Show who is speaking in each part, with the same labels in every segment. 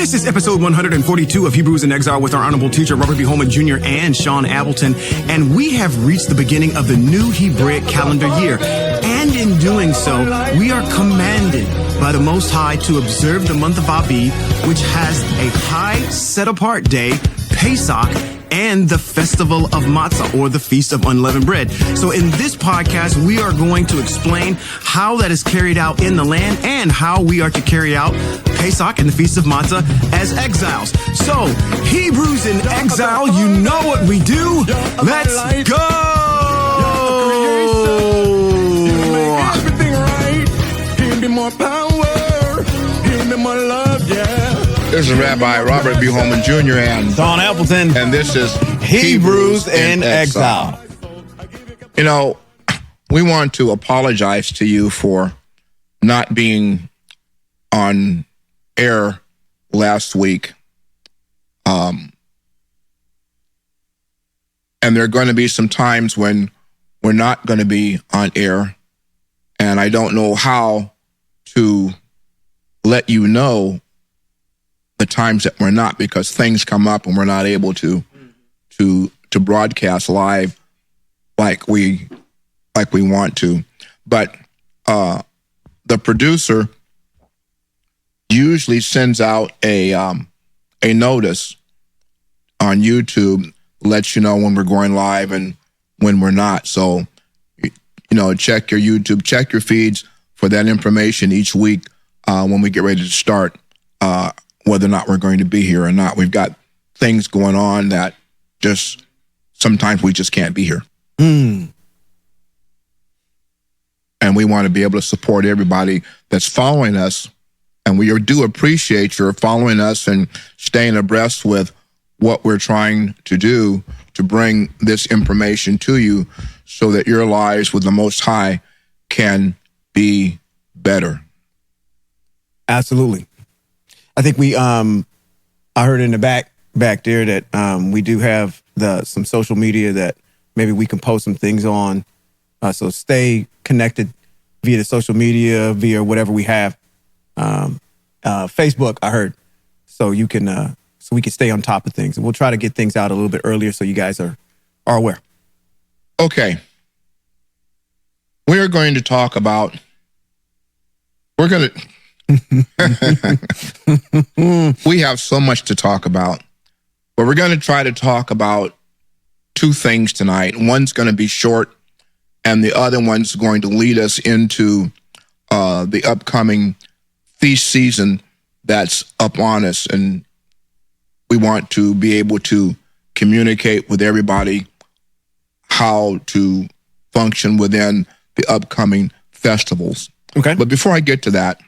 Speaker 1: This is episode 142 of Hebrews in Exile with our honorable teacher, Robert B. Holman Jr. and Shawn Appleton. And we have reached the beginning of the new Hebraic calendar year. And in doing so, we are commanded by the Most High to observe the month of Aviv, which has a high set-apart day, Pesach, and the Festival of Matzah, or the Feast of Unleavened Bread. So in this podcast, we are going to explain how that is carried out in the land and how we are to carry out Pesach and the Feast of Matzah as exiles. So, Hebrews in Exile, you know what we do. Let's go!
Speaker 2: Everything right. Give me more power. Give me more love, yeah.
Speaker 3: This is Rabbi Robert B. Holman Jr. and
Speaker 1: Shawn Appleton.
Speaker 3: And this is
Speaker 1: Hebrews in Exile.
Speaker 3: You know, we want to apologize to you for not being on air last week. And there are going to be some times when we're not going to be on air. And I don't know how to let you know the times that we're not, because things come up and we're not able to broadcast live like we want to. But the producer usually sends out a notice on YouTube, lets you know when we're going live and when we're not. So, you know, check your YouTube, check your feeds for that information each week when we get ready to start, whether or not we're going to be here or not. We've got things going on that just sometimes we just can't be here. And we want to be able to support everybody that's following us. And we do appreciate your following us and staying abreast with what we're trying to do to bring this information to you so that your lives with the Most High can be better.
Speaker 1: Absolutely. I think I heard in the back there that we do have some social media that maybe we can post some things on. So stay connected via the social media, via whatever we have. Facebook, I heard, so you can so we can stay on top of things, and we'll try to get things out a little bit earlier so you guys are aware.
Speaker 3: Okay, we are going to talk about. We have so much to talk about, but we're going to try to talk about two things tonight. One's going to be short, and the other one's going to lead us into the upcoming feast season that's upon us. And we want to be able to communicate with everybody how to function within the upcoming festivals.
Speaker 1: Okay.
Speaker 3: But before I get to that,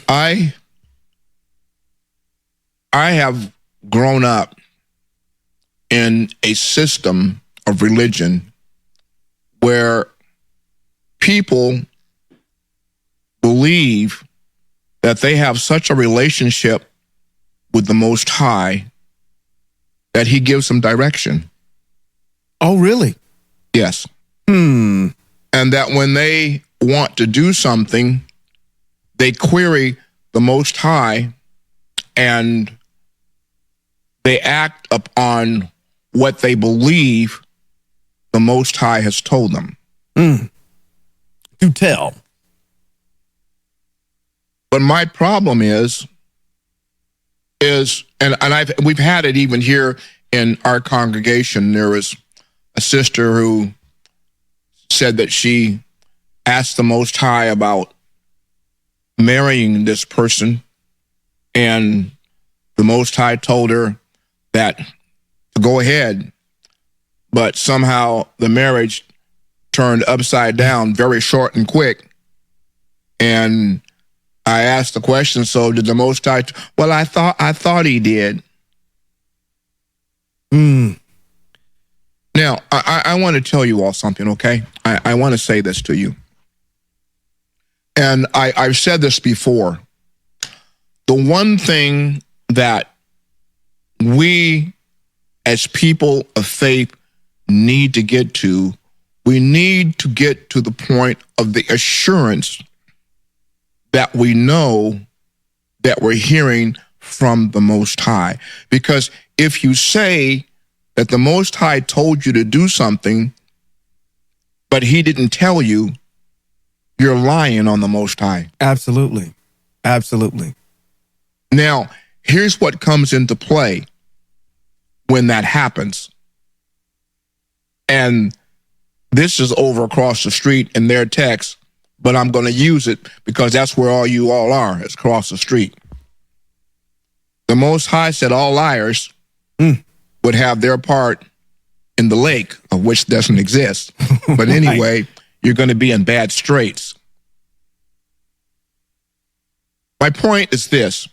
Speaker 3: I have grown up in a system of religion where people believe that they have such a relationship with the Most High that He gives them direction.
Speaker 1: Oh, really?
Speaker 3: Yes. And that when they want to do something, they query the Most High and they act upon what they believe the Most High has told them.
Speaker 1: Do tell.
Speaker 3: But my problem is we've had it even here in our congregation. There was a sister who said that she asked the Most High about marrying this person, and the Most High told her that to go ahead, but somehow the marriage turned upside down very short and quick. And I asked the question, so did the Most High? Well, I thought He did. Now, I want to tell you all something, okay? I want to say this to you. And I've said this before. The one thing that we as people of faith need to get to, we need to get to the point of the assurance that we know that we're hearing from the Most High. Because if you say that the Most High told you to do something, but he didn't tell you, you're lying on the Most High.
Speaker 1: Absolutely. Absolutely.
Speaker 3: Now, here's what comes into play when that happens. And this is over across the street in their text, but I'm going to use it because that's where all you all are, is across the street. The Most High said all liars would have their part in the lake, of which doesn't exist. But anyway, you're going to be in bad straits. My point is this.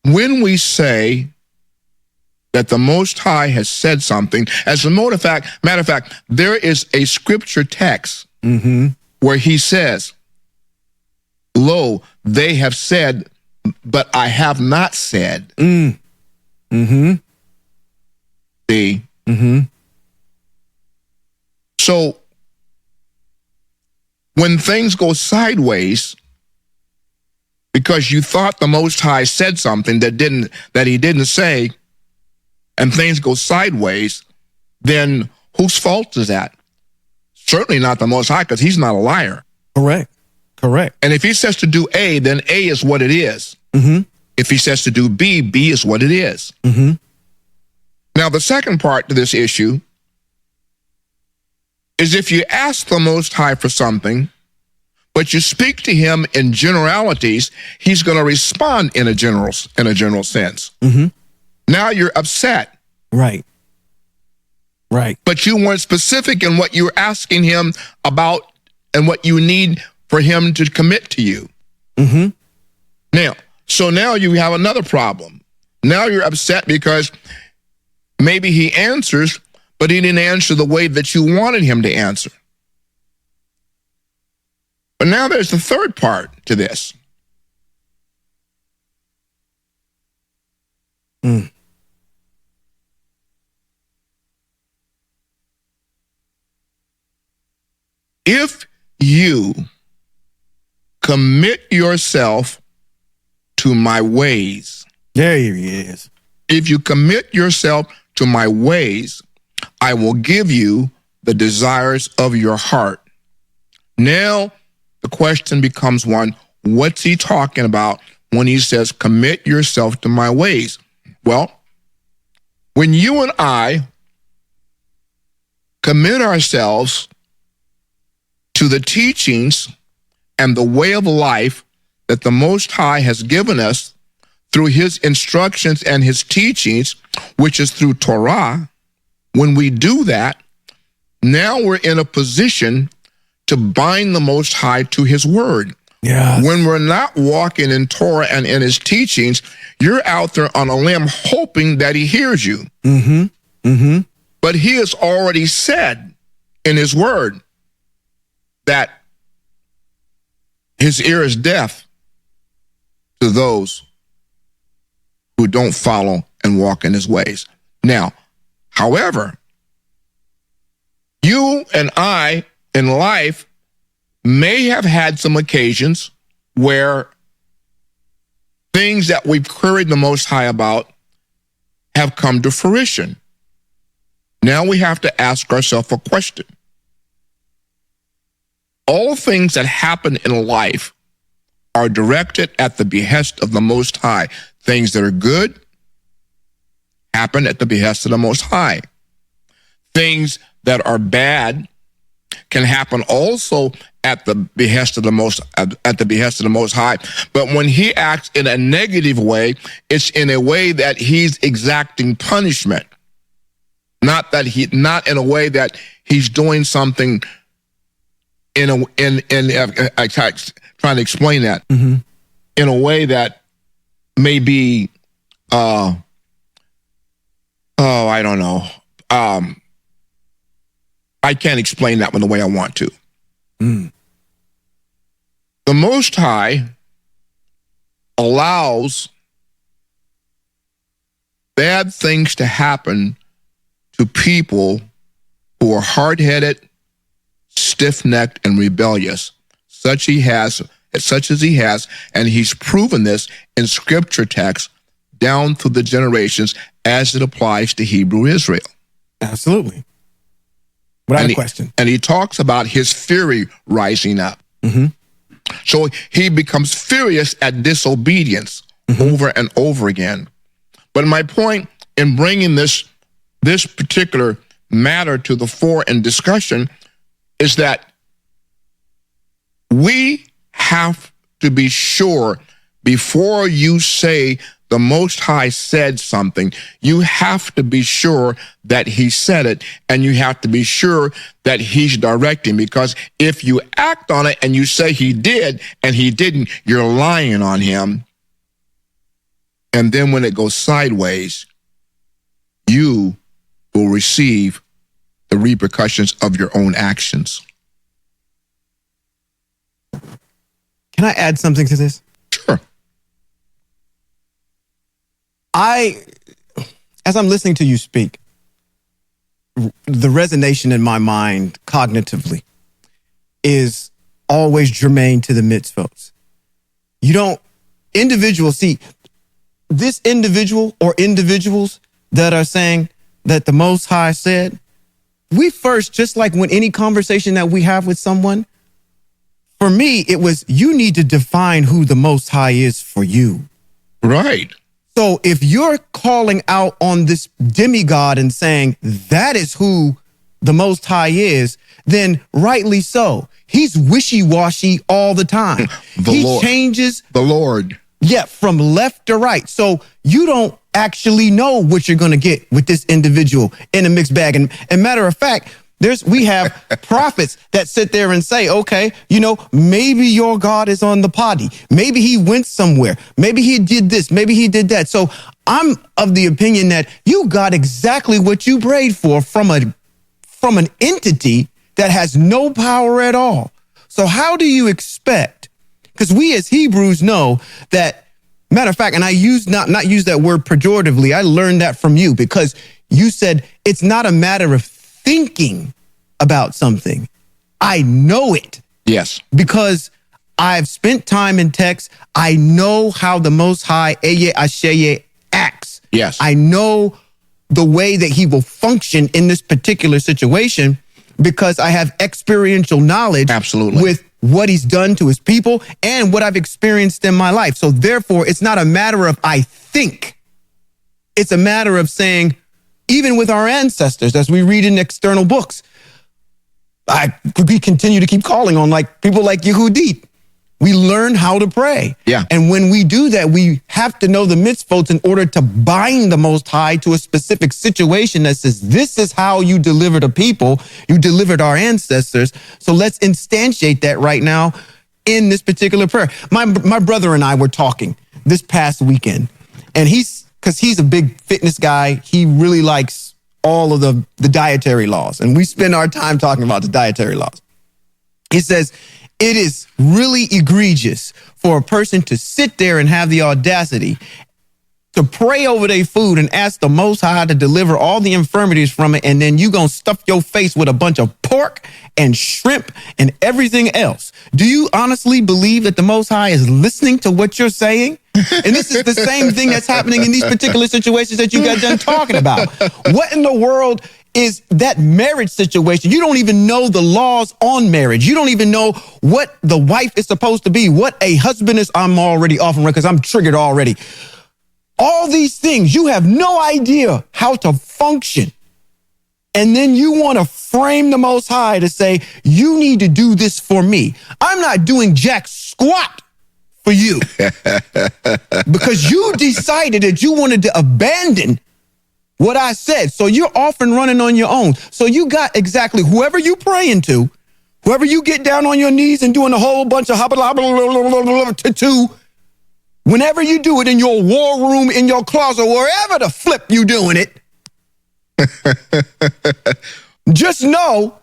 Speaker 3: When we say that the Most High has said something, as a matter of fact, there is a scripture text where he says, "Lo, they have said, but I have not said." See? So when things go sideways, because you thought the Most High said something that he didn't say, and things go sideways, then whose fault is that? Certainly not the Most High, because he's not a liar.
Speaker 1: Correct.
Speaker 3: And if he says to do A, then A is what it is. If he says to do B, B is what it is. Now, the second part to this issue is if you ask the Most High for something, but you speak to him in generalities, he's going to respond in a general sense. Now you're upset.
Speaker 1: Right.
Speaker 3: But you weren't specific in what you were asking him about and what you need for him to commit to you. Now you have another problem. Now you're upset because maybe he answers, but he didn't answer the way that you wanted him to answer. But now there's the third part to this. If you commit yourself to my ways.
Speaker 1: There he is.
Speaker 3: If you commit yourself to my ways, I will give you the desires of your heart. Now, the question becomes one, what's he talking about when he says, commit yourself to my ways? Well, when you and I commit ourselves to the teachings and the way of life that the Most High has given us through his instructions and his teachings, which is through Torah, when we do that, now we're in a position to bind the Most High to his word.
Speaker 1: Yes.
Speaker 3: When we're not walking in Torah and in his teachings, you're out there on a limb hoping that he hears you. But he has already said in his word that his ear is deaf to those who don't follow and walk in his ways. Now, however, you and I in life may have had some occasions where things that we've queried the Most High about have come to fruition. Now we have to ask ourselves a question. All things that happen in life are directed at the behest of the Most High. Things that are good happen at the behest of the Most High. Things that are bad can happen also at the behest of the Most High. But when he acts in a negative way, it's in a way that he's exacting punishment. Not in a way that he's doing something trying to explain that in a way that may be I don't know. I can't explain that one the way I want to. The Most High allows bad things to happen to people who are hard-headed, stiff-necked, and rebellious. Such he has such as he has, and he's proven this in scripture texts down through the generations as it applies to Hebrew Israel.
Speaker 1: Absolutely. Without a question.
Speaker 3: And he talks about his fury rising up.
Speaker 1: Mm-hmm.
Speaker 3: So he becomes furious at disobedience over and over again. But my point in bringing this particular matter to the fore in discussion is that we have to be sure before you say the Most High said something, you have to be sure that he said it, and you have to be sure that he's directing, because if you act on it and you say he did and he didn't, you're lying on him. And then when it goes sideways, you will receive the repercussions of your own actions.
Speaker 1: Can I add something to this?
Speaker 3: Sure.
Speaker 1: As I'm listening to you speak, the resonation in my mind cognitively is always germane to the mitzvots. This individual or individuals that are saying that the Most High said, we first, just like when any conversation that we have with someone, for me, it was, you need to define who the Most High is for you.
Speaker 3: Right.
Speaker 1: So if you're calling out on this demigod and saying that is who the Most High is, then rightly so. He's wishy-washy all the time. He changes.
Speaker 3: The Lord.
Speaker 1: Yeah, from left to right. So you don't actually know what you're going to get with this individual in a mixed bag. And matter of fact, we have prophets that sit there and say, okay, maybe your God is on the potty. Maybe he went somewhere. Maybe he did this. Maybe he did that. So I'm of the opinion that you got exactly what you prayed for from an entity that has no power at all. So how do you expect? Because we as Hebrews know that, matter of fact, and I not use that word pejoratively. I learned that from you, because you said it's not a matter of thinking about something. I know it.
Speaker 3: Yes.
Speaker 1: Because I've spent time in text. I know how the Most High, Eye Asheye, acts.
Speaker 3: Yes.
Speaker 1: I know the way that he will function in this particular situation because I have experiential knowledge.
Speaker 3: Absolutely.
Speaker 1: With what he's done to his people and what I've experienced in my life. So therefore, it's not a matter of I think. It's a matter of saying, even with our ancestors, as we read in external books, we continue to keep calling on people like Yehudit. We learn how to pray.
Speaker 3: Yeah.
Speaker 1: And when we do that, we have to know the mitzvot in order to bind the Most High to a specific situation that says, this is how you delivered a people. You delivered our ancestors. So let's instantiate that right now in this particular prayer. My brother and I were talking this past weekend, and because he's a big fitness guy, he really likes all of the dietary laws. And we spend our time talking about the dietary laws. He says, it is really egregious for a person to sit there and have the audacity to pray over their food and ask the Most High to deliver all the infirmities from it, and then you gonna stuff your face with a bunch of pork and shrimp and everything else. Do you honestly believe that the Most High is listening to what you're saying? And this is the same thing that's happening in these particular situations that you got done talking about. What in the world is that marriage situation? You don't even know the laws on marriage. You don't even know what the wife is supposed to be, what a husband is. I'm already off on record because I'm triggered already. All these things, you have no idea how to function. And then you want to frame the Most High to say, you need to do this for me. I'm not doing jack squat for you because you decided that you wanted to abandon what I said. So you're off and running on your own. So you got exactly whoever you praying to, whoever you get down on your knees and doing a whole bunch of to whenever you do it in your war room, in your closet, wherever the flip you doing it, just know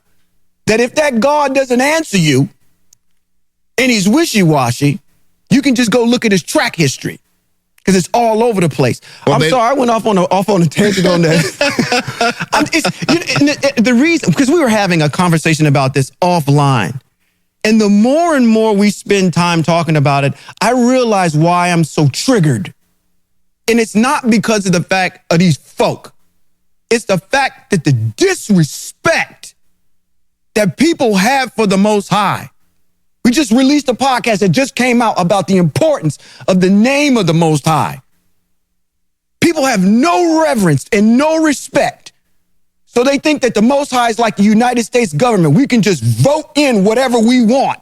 Speaker 1: that if that God doesn't answer you and he's wishy-washy, you can just go look at his track history because it's all over the place. Well, sorry, I went off on a tangent on that. The reason, because we were having a conversation about this offline, And the more and more we spend time talking about it, I realize why I'm so triggered. And it's not because of the fact of these folk. It's the fact that the disrespect that people have for the Most High. We just released a podcast that just came out about the importance of the name of the Most High. People have no reverence and no respect. So they think that the Most High is like the United States government. We can just vote in whatever we want.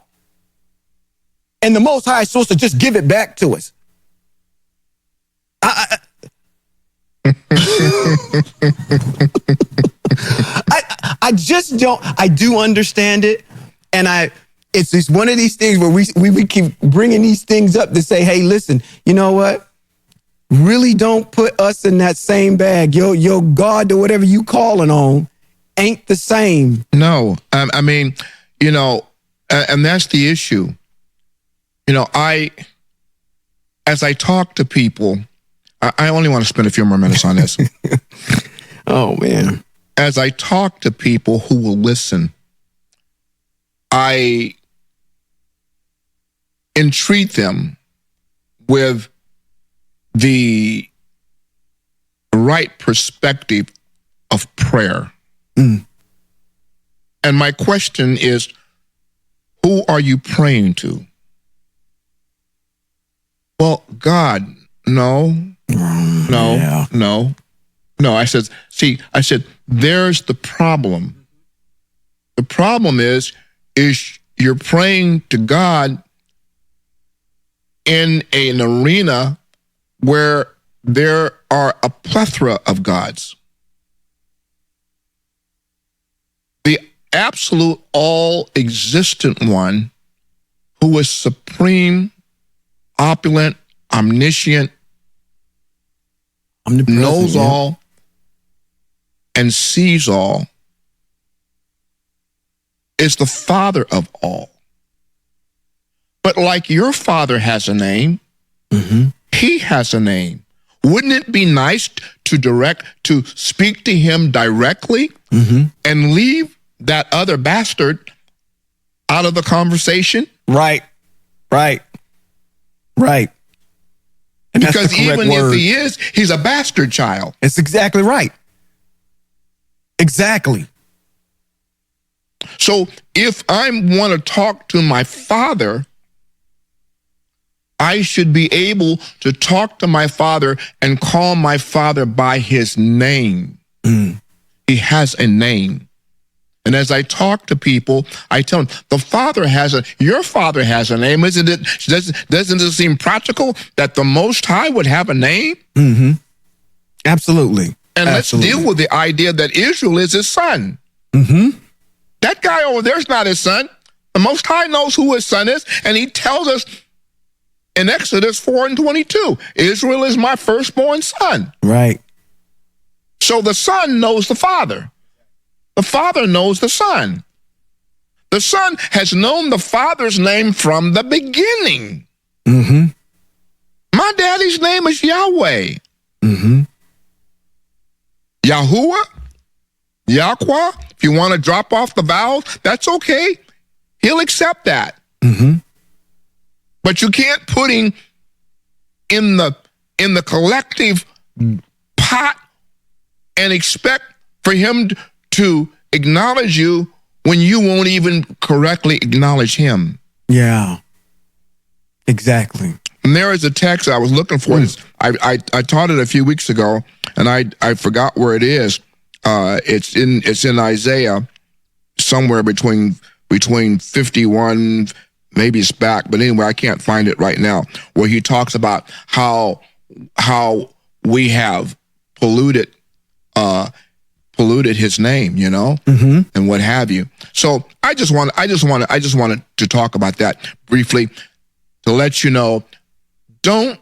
Speaker 1: And the Most High is supposed to just give it back to us. I just don't, I do understand it. And it's just one of these things where we keep bringing these things up to say, hey, listen, you know what? Really don't put us in that same bag. Your God or whatever you calling on ain't the same.
Speaker 3: No, I mean, you know, and that's the issue. You know, as I talk to people, I only want to spend a few more minutes on this.
Speaker 1: Oh, man.
Speaker 3: As I talk to people who will listen, I entreat them with the right perspective of prayer. And my question is, who are you praying to? Well, God, no. I said, there's the problem. The problem is you're praying to God in an arena where there are a plethora of gods. The absolute all-existent one who is supreme, opulent, omniscient, knows all, and sees all, is the Father of all. But like your Father has a name, he has a name. Wouldn't it be nice to speak to him directly and leave that other bastard out of the conversation?
Speaker 1: Right. And
Speaker 3: because even if he is, he's a bastard child.
Speaker 1: It's exactly right. Exactly.
Speaker 3: So if I want to talk to my Father, I should be able to talk to my Father and call my Father by his name. He has a name. And as I talk to people, I tell them, your Father has a name. Doesn't it seem practical that the Most High would have a name?
Speaker 1: Absolutely.
Speaker 3: And let's deal with the idea that Israel is his son. That guy over there is not his son. The Most High knows who his son is, and he tells us in Exodus 4:22, Israel is my firstborn son.
Speaker 1: Right.
Speaker 3: So the son knows the Father. The Father knows the Son. The Son has known the Father's name from the beginning. My daddy's name is Yahweh. Yahuwah, Yahweh. If you want to drop off the vowels, that's okay. He'll accept that. But you can't put him in the collective pot and expect for him to acknowledge you when you won't even correctly acknowledge him.
Speaker 1: Yeah, exactly.
Speaker 3: And there is a text I was looking for. I taught it a few weeks ago, and I forgot where it is. It's in Isaiah, somewhere between 51, maybe it's back, but anyway, I can't find it right now, where he talks about how we have polluted his name, you know, and what have you. So I just wanted to talk about that briefly to let you know, don't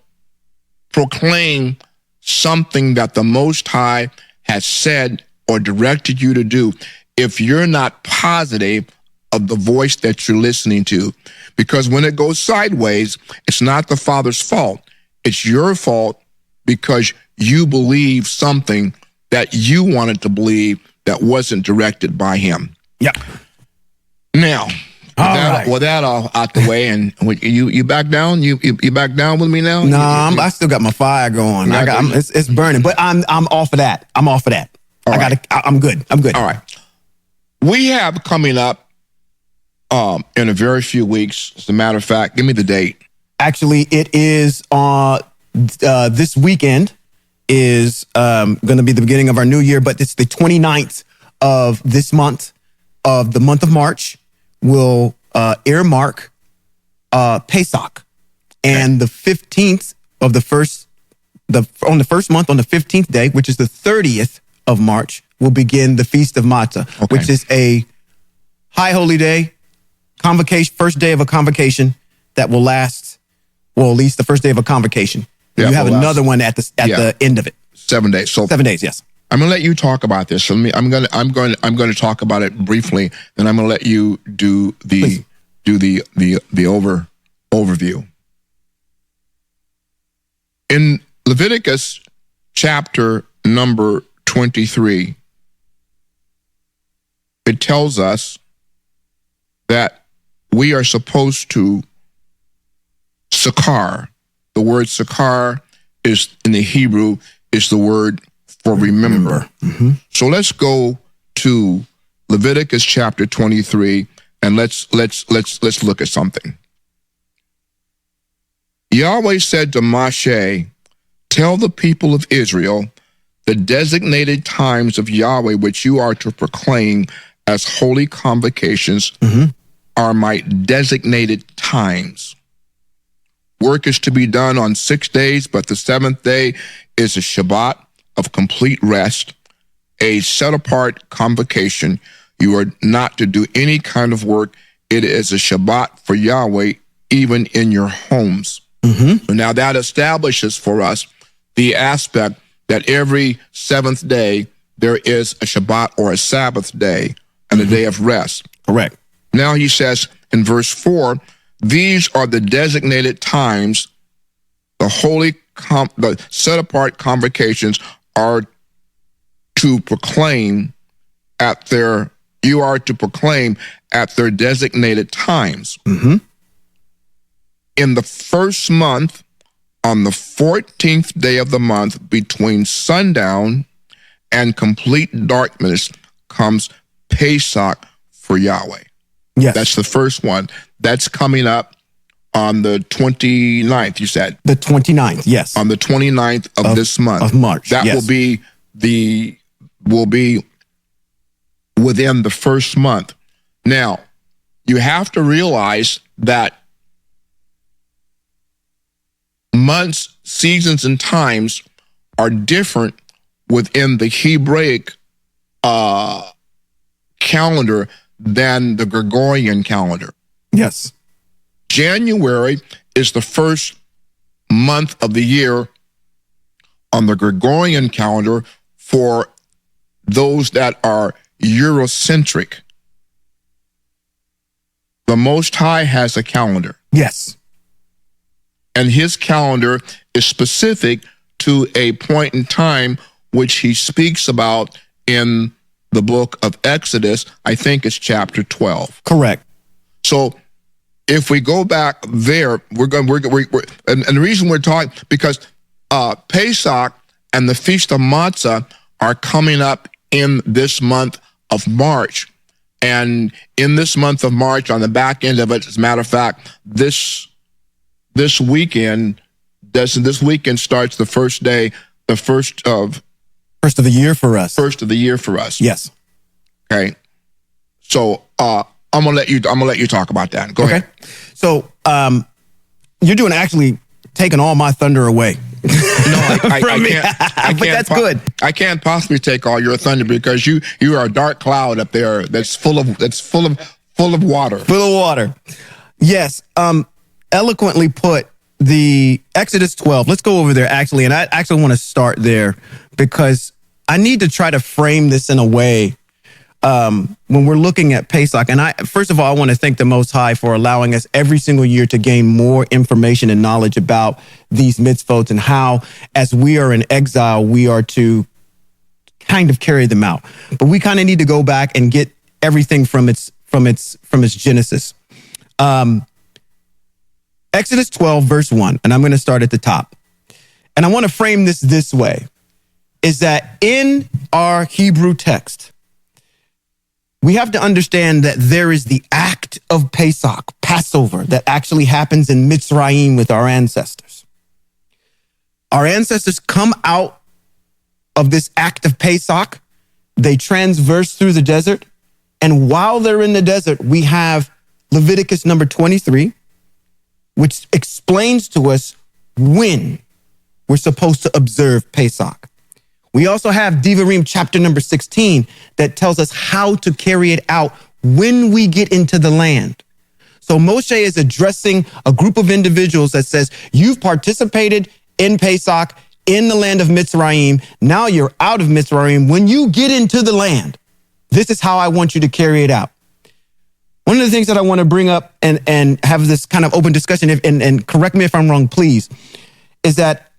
Speaker 3: proclaim something that the Most High has said or directed you to do if you're not positive of the voice that you're listening to. Because when it goes sideways, it's not the Father's fault. It's your fault because you believe something that you wanted to believe that wasn't directed by him.
Speaker 1: Yeah.
Speaker 3: Now, With that all out the way, and you back down? You back down with me now?
Speaker 1: No, I still got my fire going. It's burning, but I'm off of that. I'm off of that. I'm good. I'm good.
Speaker 3: All right. We have coming up in a very few weeks. As a matter of fact, give me the date.
Speaker 1: Actually, it is this weekend is going to be the beginning of our new year, but it's the 29th of this month, of the month of March. Will earmark Pesach, and the 15th of the first month, on the 15th day, which is the 30th of March, will begin the Feast of Matzah, which is a high holy day, convocation, first day of a convocation that will last, well, at least the first day of a convocation. Yeah, you have another one at the end of it.
Speaker 3: 7 days. So
Speaker 1: 7 days, yes.
Speaker 3: I'm going to let you talk about this. So I'm going to talk about it briefly, and I'm going to let you do the overview. In Leviticus chapter number 23, it tells us that we are supposed to sakar. The word sakar is, in the Hebrew, is the word for remember. Mm-hmm. So let's go to Leviticus chapter 23, and let's look at something. Yahweh said to Moshe, "Tell the people of Israel the designated times of Yahweh which you are to proclaim as holy convocations are my designated times. Work is to be done on 6 days, but the seventh day is a Shabbat of complete rest, a set-apart convocation. You are not to do any kind of work. It is a Shabbat for Yahweh, even in your homes." Mm-hmm. So now that establishes for us the aspect that every seventh day there is a Shabbat or a Sabbath day and a day of rest.
Speaker 1: Correct.
Speaker 3: Now he says in verse 4, these are the designated times, the set-apart convocations are to proclaim at their designated times. Mm-hmm. In the first month, on the 14th day of the month, between sundown and complete darkness, comes Pesach for Yahweh.
Speaker 1: Yes.
Speaker 3: That's the first one. That's coming up on the 29th, you said?
Speaker 1: The 29th, yes.
Speaker 3: On the 29th of this month.
Speaker 1: Of March,
Speaker 3: That
Speaker 1: yes.
Speaker 3: will be within the first month. Now, you have to realize that months, seasons, and times are different within the Hebraic calendar than the Gregorian calendar.
Speaker 1: Yes.
Speaker 3: January is the first month of the year on the Gregorian calendar for those that are Eurocentric. The Most High has a calendar.
Speaker 1: Yes.
Speaker 3: And his calendar is specific to a point in time which he speaks about in the book of Exodus. I think it's chapter 12.
Speaker 1: Correct.
Speaker 3: So if we go back there, and the reason we're talking, because Pesach and the Feast of Matzah are coming up in this month of March. And in this month of March, on the back end of it, as a matter of fact, this weekend starts the first of the year for us. First of the year for us.
Speaker 1: Yes.
Speaker 3: Okay. So I'm gonna let you talk about that. Go ahead.
Speaker 1: So you're actually taking all my thunder away.
Speaker 3: No, I can't.
Speaker 1: But that's good.
Speaker 3: I can't possibly take all your thunder because you are a dark cloud up there that's full of water.
Speaker 1: Full of water. Yes. Eloquently put, the Exodus 12. Let's go over there actually, and I actually want to start there because I need to try to frame this in a way when we're looking at Pesach. And first of all, I want to thank the Most High for allowing us every single year to gain more information and knowledge about these mitzvots and how, as we are in exile, we are to kind of carry them out. But we kind of need to go back and get everything from its genesis. Exodus 12, verse 1, and I'm going to start at the top. And I want to frame this way, is that in our Hebrew text, we have to understand that there is the act of Pesach, Passover, that actually happens in Mitzrayim with our ancestors. Our ancestors come out of this act of Pesach. They transverse through the desert. And while they're in the desert, we have Leviticus number 23, which explains to us when we're supposed to observe Pesach. We also have Devarim chapter number 16 that tells us how to carry it out when we get into the land. So Moshe is addressing a group of individuals that says, you've participated in Pesach in the land of Mitzrayim. Now you're out of Mitzrayim. When you get into the land, this is how I want you to carry it out. One of the things that I want to bring up and have this kind of open discussion, and correct me if I'm wrong, please, is that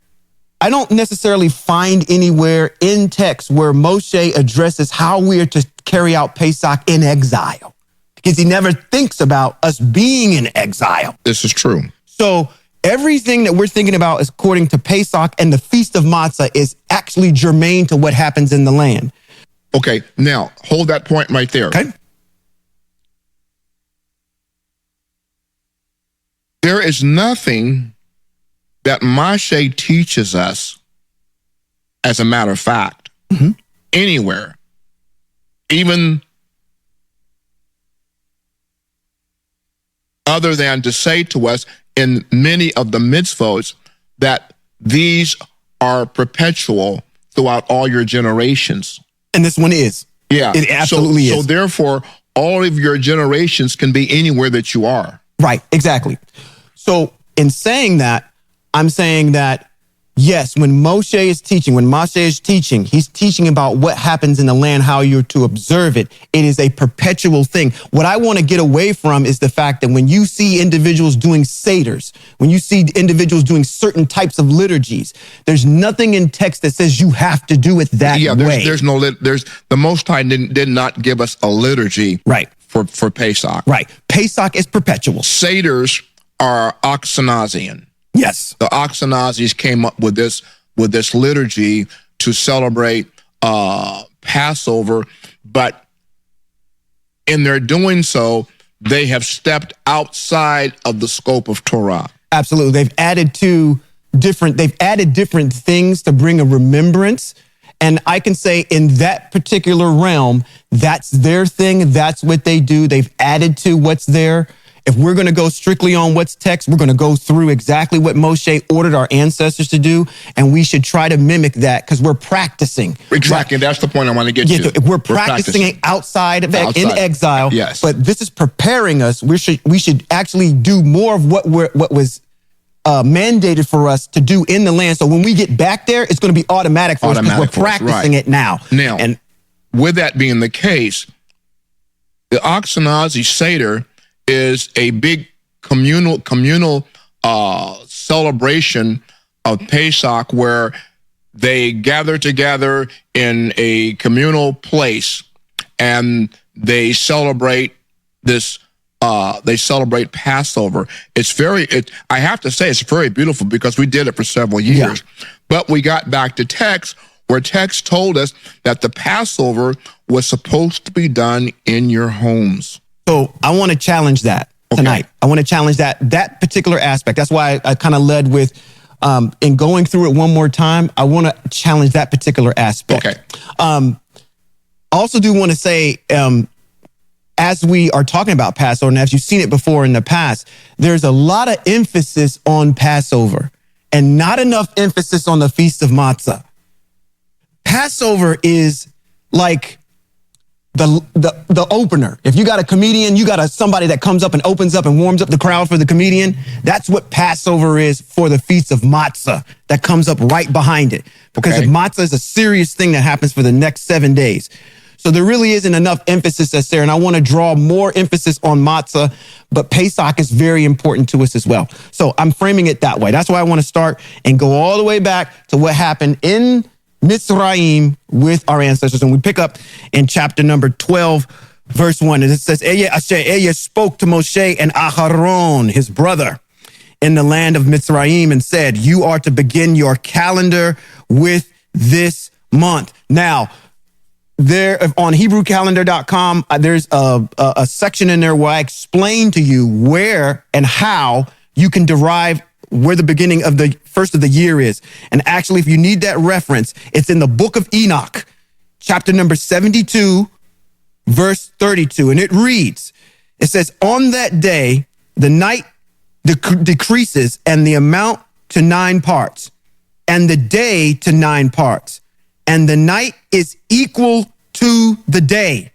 Speaker 1: I don't necessarily find anywhere in text where Moshe addresses how we are to carry out Pesach in exile, because he never thinks about us being in exile.
Speaker 3: This is true.
Speaker 1: So everything that we're thinking about is according to Pesach, and the Feast of Matzah is actually germane to what happens in the land.
Speaker 3: Okay, now hold that point right there.
Speaker 1: Okay.
Speaker 3: There is nothing that Moshe teaches us, as a matter of fact, anywhere, even other than to say to us in many of the mitzvots that these are perpetual throughout all your generations.
Speaker 1: And this one is.
Speaker 3: Yeah.
Speaker 1: It absolutely is.
Speaker 3: So therefore, all of your generations can be anywhere that you are.
Speaker 1: Right, exactly. So in saying that, I'm saying that, yes, when Moshe is teaching, he's teaching about what happens in the land, how you're to observe it. It is a perpetual thing. What I want to get away from is the fact that when you see individuals doing seders, when you see individuals doing certain types of liturgies, there's nothing in text that says you have to do it that way.
Speaker 3: There's the Most High did not give us a liturgy for Pesach.
Speaker 1: Right. Pesach is perpetual.
Speaker 3: Seders are Ashkenazian.
Speaker 1: Yes.
Speaker 3: The Ashkenazis came up with this liturgy to celebrate Passover, but in their doing so, they have stepped outside of the scope of Torah.
Speaker 1: Absolutely. They've added different things to bring a remembrance. And I can say in that particular realm, that's their thing. That's what they do. They've added to what's there. If we're going to go strictly on what's text, we're going to go through exactly what Moshe ordered our ancestors to do, and we should try to mimic that because we're practicing.
Speaker 3: Exactly, that's the point I want to get to.
Speaker 1: We're practicing outside of in exile.
Speaker 3: Yes,
Speaker 1: but this is preparing us. We should actually do more of what was mandated for us to do in the land. So when we get back there, it's going to be automatic for us because we're practicing it now.
Speaker 3: Now, and with that being the case, the Ashkenazi Seder is a big communal celebration of Pesach where they gather together in a communal place and they celebrate this. They celebrate Passover. I have to say, it's very beautiful because we did it for several years. Yeah. But we got back to text where text told us that the Passover was supposed to be done in your homes.
Speaker 1: So I want to challenge that tonight. I want to challenge that particular aspect. That's why I kind of led with, in going through it one more time, I want to challenge that particular aspect.
Speaker 3: Okay.
Speaker 1: I also do want to say, as we are talking about Passover, and as you've seen it before in the past, there's a lot of emphasis on Passover and not enough emphasis on the Feast of Matzah. Passover is like the opener. If you got a comedian, you got somebody that comes up and opens up and warms up the crowd for the comedian. That's what Passover is for the Feast of Matzah that comes up right behind it. Because Matzah is a serious thing that happens for the next 7 days. So there really isn't enough emphasis that's there. And I want to draw more emphasis on Matzah, but Pesach is very important to us as well. So I'm framing it that way. That's why I want to start and go all the way back to what happened in Mitzrayim with our ancestors. And we pick up in chapter number 12, verse 1, and it says, Ella spoke to Moshe and Aharon, his brother, in the land of Mitzrayim, and said, you are to begin your calendar with this month. Now, there on HebrewCalendar.com, there's a section in there where I explain to you where and how you can derive where the beginning of the first of the year is. And actually, if you need that reference, it's in the book of Enoch, chapter number 72, verse 32. And it reads, it says, on that day, the night decreases and the amount to 9 parts, and the day to 9 parts, and the night is equal to the day,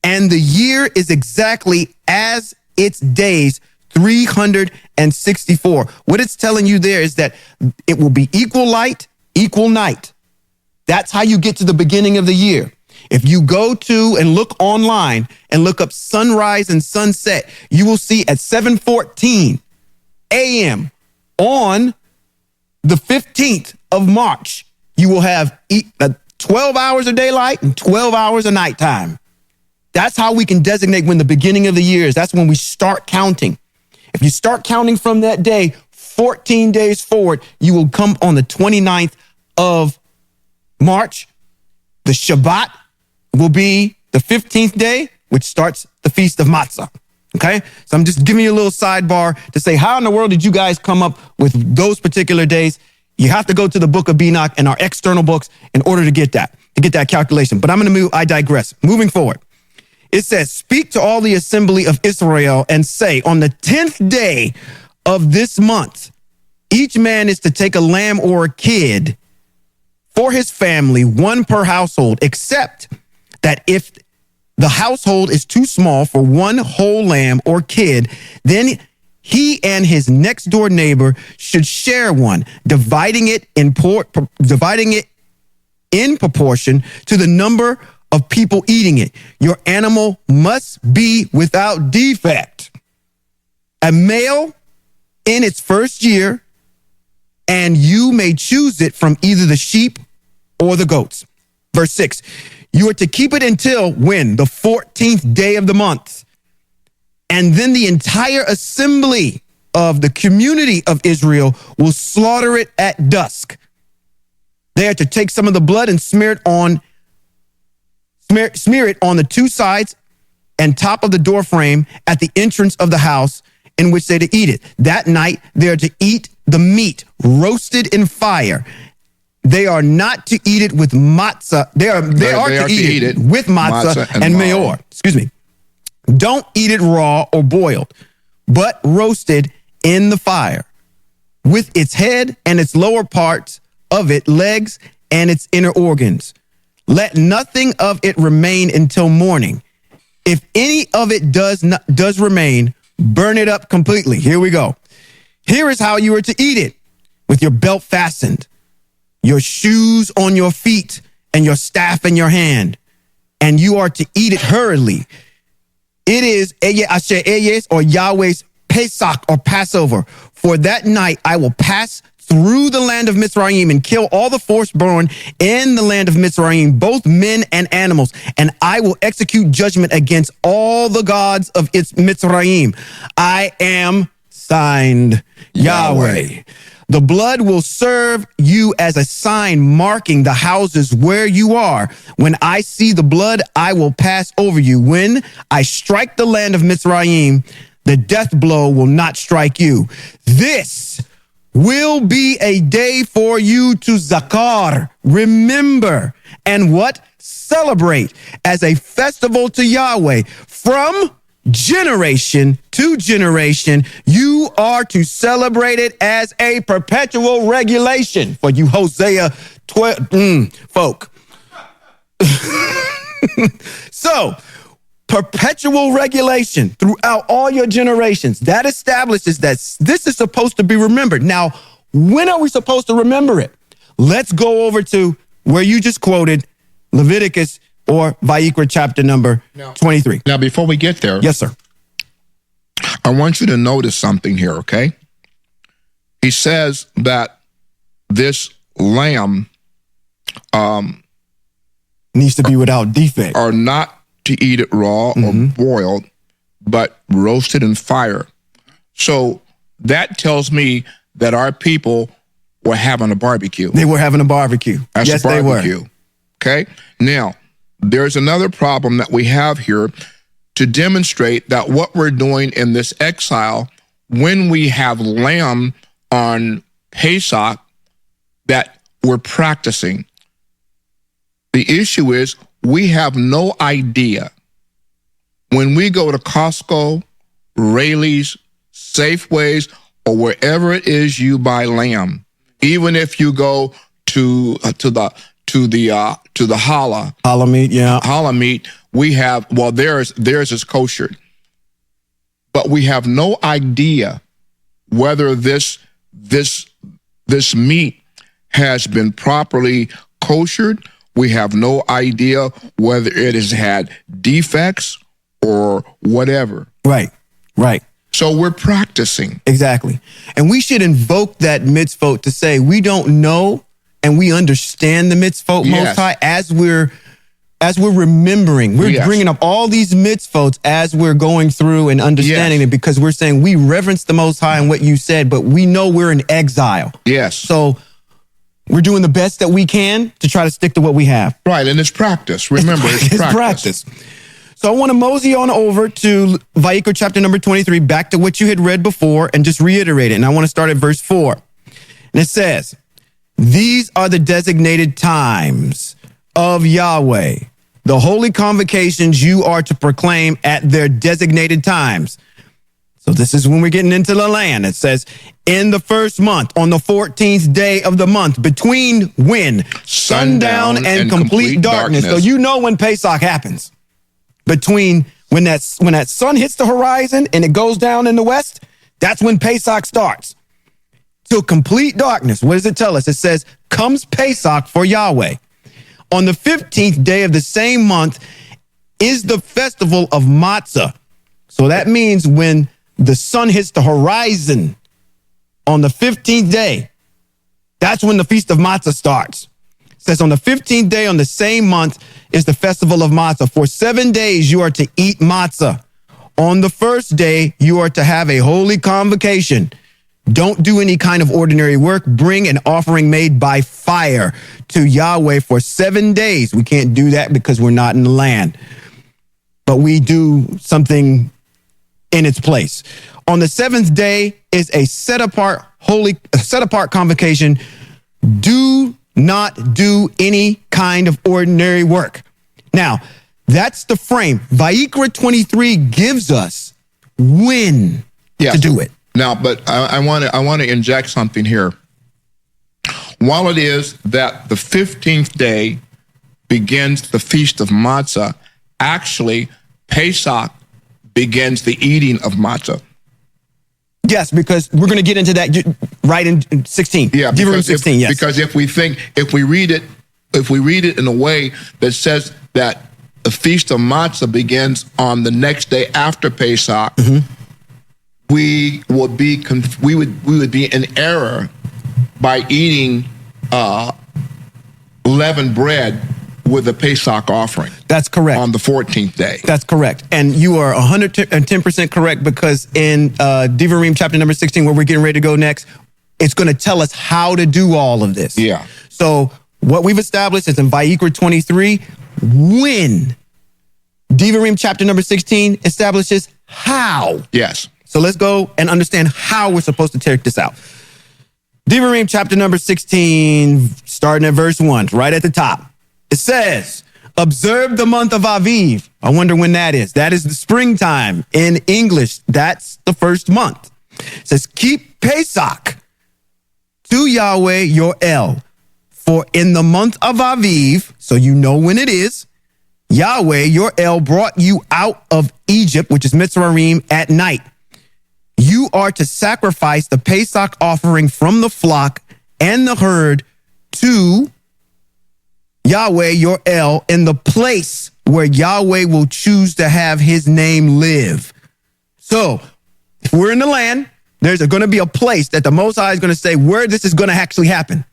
Speaker 1: and the year is exactly as its days, 364. What it's telling you there is that it will be equal light, equal night. That's how you get to the beginning of the year. If you go to and look online and look up sunrise and sunset, you will see at 7:14 a.m. on the 15th of March, you will have 12 hours of daylight and 12 hours of nighttime. That's how we can designate when the beginning of the year is. That's when we start counting. If you start counting from that day, 14 days forward, you will come on the 29th of March. The Shabbat will be the 15th day, which starts the Feast of Matzah. Okay? So I'm just giving you a little sidebar to say, how in the world did you guys come up with those particular days? You have to go to the book of Enoch and our external books in order to get that calculation. But I'm going to move, I digress. Moving forward. It says, speak to all the assembly of Israel and say, on the 10th day of this month, each man is to take a lamb or a kid for his family, one per household, except that if the household is too small for one whole lamb or kid, then he and his next door neighbor should share one, dividing it in proportion to the number of people eating it. Your animal must be without defect, a male in its first year, and you may choose it from either the sheep or the goats. Verse 6, you are to keep it until when? The 14th day of the month. And then the entire assembly of the community of Israel will slaughter it at dusk. They are to take some of the blood and smear it on the 2 sides and top of the door frame at the entrance of the house in which they are to eat it. That night, they are to eat the meat roasted in fire. They are not to eat it with matzah. They are to eat it with matzah and mayor. Excuse me. Don't eat it raw or boiled, but roasted in the fire with its head and its lower parts of it, legs and its inner organs. Let nothing of it remain until morning. If any of it does remain, burn it up completely. Here we go. Here is how you are to eat it: with your belt fastened, your shoes on your feet, and your staff in your hand. And you are to eat it hurriedly. It is Asher Eyes, or Yahweh's Pesach, or Passover. For that night I will pass through the land of Mitzrayim and kill all the firstborn in the land of Mitzrayim, both men and animals. And I will execute judgment against all the gods of its Mitzrayim. I am signed Yahweh. The blood will serve you as a sign marking the houses where you are. When I see the blood, I will pass over you. When I strike the land of Mitzrayim, the death blow will not strike you. This will be a day for you to zakar, remember, and what? Celebrate as a festival to Yahweh. From generation to generation, you are to celebrate it as a perpetual regulation for you Hosea 12 folk. So, perpetual regulation throughout all your generations. That establishes that this is supposed to be remembered. Now, when are we supposed to remember it? Let's go over to where you just quoted, Leviticus or Vayikra chapter number 23.
Speaker 3: Now, before we get there,
Speaker 1: yes, sir.
Speaker 3: I want you to notice something here, okay? He says that this lamb
Speaker 1: needs to be without defect.
Speaker 3: Are not to eat it raw or boiled, but roasted in fire. So that tells me that our people were having a barbecue.
Speaker 1: They were having a barbecue. Yes,
Speaker 3: they were.
Speaker 1: they were.
Speaker 3: Okay. Now, there's another problem that we have here to demonstrate that what we're doing in this exile, when we have lamb on Pesach, that we're practicing. The issue is we have no idea. When we go to Costco, Raley's, Safeways, or wherever it is you buy lamb, even if you go to the challah
Speaker 1: meat, yeah.
Speaker 3: Challah meat, we have, well, theirs is kosher. But we have no idea whether this meat has been properly koshered. We have no idea whether it has had defects or whatever.
Speaker 1: Right.
Speaker 3: So we're practicing.
Speaker 1: Exactly. And we should invoke that mitzvot to say we don't know and we understand the mitzvot Most High as we're remembering. We're bringing up all these mitzvot as we're going through and understanding it, because we're saying we reverence the Most High and what you said, but we know we're in exile.
Speaker 3: Yes.
Speaker 1: So we're doing the best that we can to try to stick to what we have.
Speaker 3: Right, and it's practice. Remember, it's practice.
Speaker 1: So I want to mosey on over to Vayikra chapter number 23, back to what you had read before, and just reiterate it. And I want to start at verse 4. And it says, "These are the designated times of Yahweh, the holy convocations you are to proclaim at their designated times." So this is when we're getting into the land. It says, "In the first month, on the 14th day of the month, between when? Sundown and complete darkness." So you know when Pesach happens. Between when that sun hits the horizon and it goes down in the west, that's when Pesach starts. Till complete darkness. What does it tell us? It says, "Comes Pesach for Yahweh. On the 15th day of the same month is the festival of Matzah." So that means when the sun hits the horizon on the 15th day, that's when the Feast of Matzah starts. It says on the 15th day on the same month is the festival of Matzah. For 7 days you are to eat matzah. On the first day you are to have a holy convocation. Don't do any kind of ordinary work. Bring an offering made by fire to Yahweh for 7 days. We can't do that because we're not in the land. But we do something in its place. On the 7th day is a set apart convocation. Do not do any kind of ordinary work. Now, that's the frame. Vayikra 23 gives us when to do it.
Speaker 3: Now, but I want to inject something here. While it is that the 15th day begins the Feast of Matzah, actually, Pesach begins the eating of matzah.
Speaker 1: Yes, because we're going to get into that right in 16.
Speaker 3: Yeah,
Speaker 1: because 16, yes.
Speaker 3: Because if we read it in a way that says that the Feast of Matzah begins on the next day after Pesach, we would be in error by eating leavened bread with a Pesach offering.
Speaker 1: That's correct.
Speaker 3: On the 14th day.
Speaker 1: That's correct. And you are 110% correct, because in Devarim chapter number 16, where we're getting ready to go next, it's going to tell us how to do all of this.
Speaker 3: Yeah.
Speaker 1: So what we've established is in Vayikra 23, when Devarim chapter number 16 establishes how.
Speaker 3: Yes.
Speaker 1: So let's go and understand how we're supposed to take this out. Devarim chapter number 16, starting at verse 1, right at the top. It says, "Observe the month of Aviv." I wonder when that is. That is the springtime. In English, that's the first month. It says, "Keep Pesach to Yahweh your El. For in the month of Aviv," so you know when it is, "Yahweh your El brought you out of Egypt," which is Mitzrayim, "at night. You are to sacrifice the Pesach offering from the flock and the herd to Yahweh your El in the place where Yahweh will choose to have his name live." So if we're in the land, there's going to be a place that the Most High is going to say where this is going to actually happen.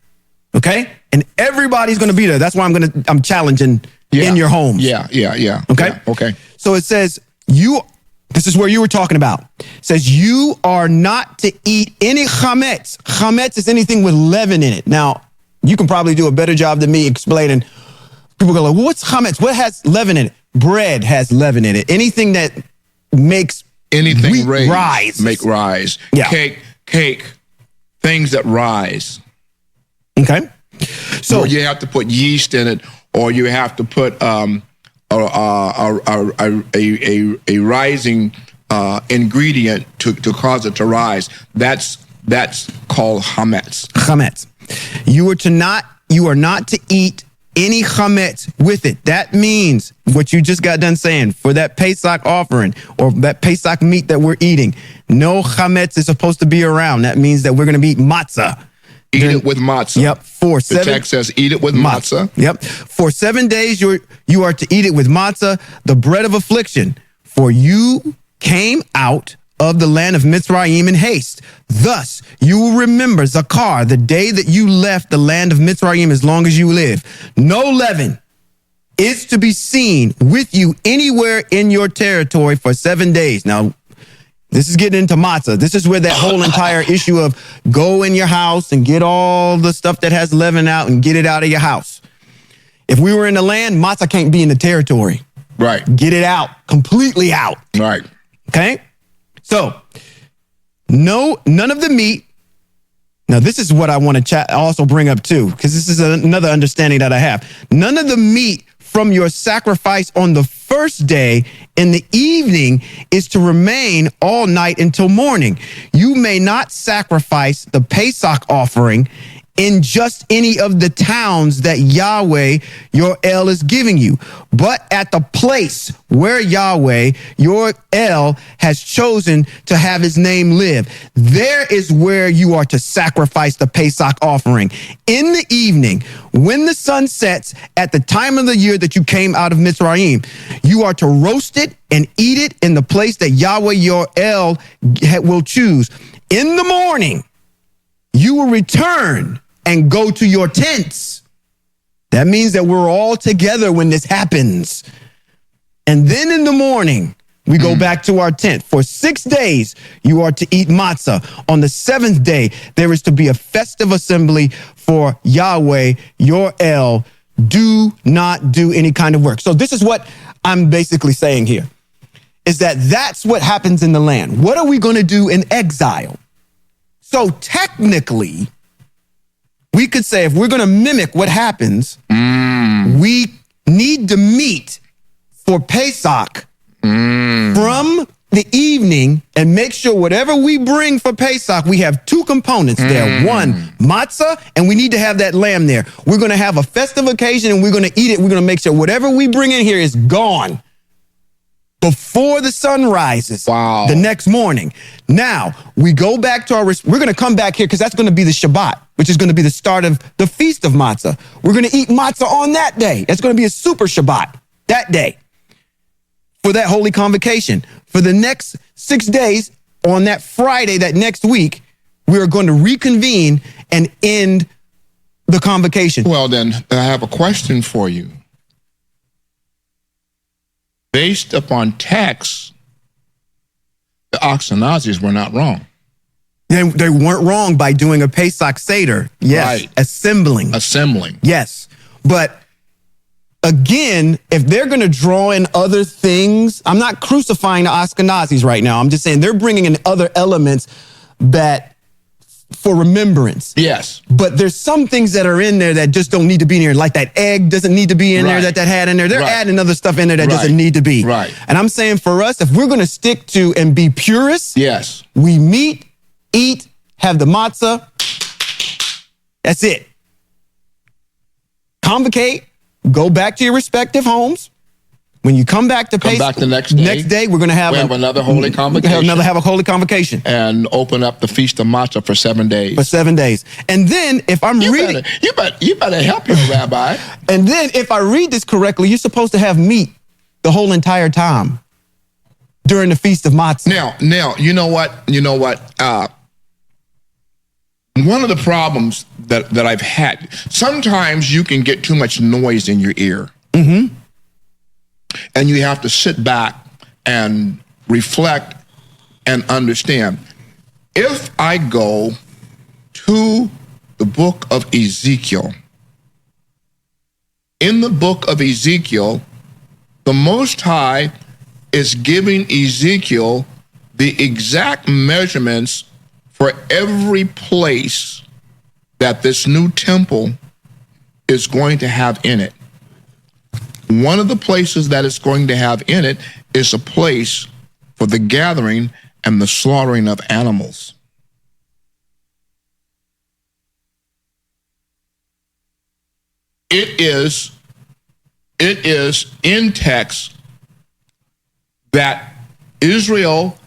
Speaker 1: Okay? And everybody's going to be there. That's why I'm challenging in your homes.
Speaker 3: Yeah.
Speaker 1: Okay?
Speaker 3: Yeah, okay.
Speaker 1: So it says, this is where you were talking about. It says, you are not to eat any chametz. Chametz is anything with leaven in it. Now, you can probably do a better job than me explaining. People go like, well, what's chametz? What has leaven in it? Bread has leaven in it. Anything that makes
Speaker 3: anything
Speaker 1: rise.
Speaker 3: Make rise.
Speaker 1: Yeah.
Speaker 3: Cake, things that rise.
Speaker 1: Okay. So
Speaker 3: or you have to put yeast in it, or you have to put a rising ingredient to cause it to rise. That's called chametz.
Speaker 1: Chametz. You are not to eat any chametz with it. That means what you just got done saying for that Pesach offering or that Pesach meat that we're eating. No chametz is supposed to be around. That means that we're going to eat matzah.
Speaker 3: Eat it with matzah.
Speaker 1: Yep.
Speaker 3: The text says eat it with matzah.
Speaker 1: Yep. For 7 days you are to eat it with matzah, the bread of affliction. For you came out of the land of Mitzrayim in haste. Thus you will remember Zakar, the day that you left the land of Mitzrayim as long as you live. No leaven is to be seen with you anywhere in your territory for 7 days. Now, this is getting into matzah. This is where that whole entire issue of go in your house and get all the stuff that has leaven out and get it out of your house. If we were in the land, matzah can't be in the territory.
Speaker 3: Right.
Speaker 1: Get it out, completely out.
Speaker 3: Right.
Speaker 1: Okay? So, none of the meat. Now, this is what I want to also bring up too, because this is another understanding that I have. None of the meat from your sacrifice on the first day in the evening is to remain all night until morning. You may not sacrifice the Pesach offering in just any of the towns that Yahweh, your El, is giving you, but at the place where Yahweh, your El, has chosen to have his name live. There is where you are to sacrifice the Pesach offering. In the evening, when the sun sets at the time of the year that you came out of Mitzrayim, you are to roast it and eat it in the place that Yahweh, your El, will choose. In the morning, you will return and go to your tents. That means that we're all together when this happens. And then in the morning, we go back to our tent. For 6 days, you are to eat matzah. On the 7th day, there is to be a festive assembly for Yahweh, your El. Do not do any kind of work. So this is what I'm basically saying here, is that that's what happens in the land. What are we going to do in exile? So technically, we could say if we're going to mimic what happens, we need to meet for Pesach from the evening and make sure whatever we bring for Pesach, we have two components there. One, matzah, and we need to have that lamb there. We're going to have a festive occasion and we're going to eat it. We're going to make sure whatever we bring in here is gone before the sun rises the next morning. Now, we go back to we're going to come back here because that's going to be the Shabbat, which is going to be the start of the Feast of Matzah. We're going to eat matzah on that day. It's going to be a super Shabbat that day for that holy convocation. For the next 6 days, on that Friday, that next week, we are going to reconvene and end the convocation.
Speaker 3: Well, then, I have a question for you. Based upon text, the Ashkenazis were not wrong.
Speaker 1: They weren't wrong by doing a Pesach Seder. Yes.
Speaker 3: Right.
Speaker 1: Assembling. Yes. But again, if they're going to draw in other things, I'm not crucifying the Ashkenazis right now. I'm just saying they're bringing in other elements that for remembrance.
Speaker 3: Yes.
Speaker 1: But there's some things that are in there that just don't need to be in there. Like that egg doesn't need to be in there that had in there. They're adding other stuff in there that doesn't need to be.
Speaker 3: Right.
Speaker 1: And I'm saying for us, if we're going to stick to and be purists,
Speaker 3: yes,
Speaker 1: we meet, eat, have the matzah. That's it. Convocate, go back to your respective homes. When you come back to Pesach,
Speaker 3: the next day,
Speaker 1: we're going to have
Speaker 3: another holy convocation.
Speaker 1: Have a holy convocation.
Speaker 3: And open up the Feast of Matzah for 7 days.
Speaker 1: For 7 days. And then if I'm reading...
Speaker 3: You better help your rabbi.
Speaker 1: And then if I read this correctly, you're supposed to have meat the whole entire time during the Feast of Matzah.
Speaker 3: Now, you know what? One of the problems that I've had, sometimes you can get too much noise in your ear.
Speaker 1: Mm-hmm.
Speaker 3: And you have to sit back and reflect and understand. If I go to the book of Ezekiel, in the book of Ezekiel, the Most High is giving Ezekiel the exact measurements for every place that this new temple is going to have in it. One of the places that it's going to have in it is a place for the gathering and the slaughtering of animals. It is in text that Israel,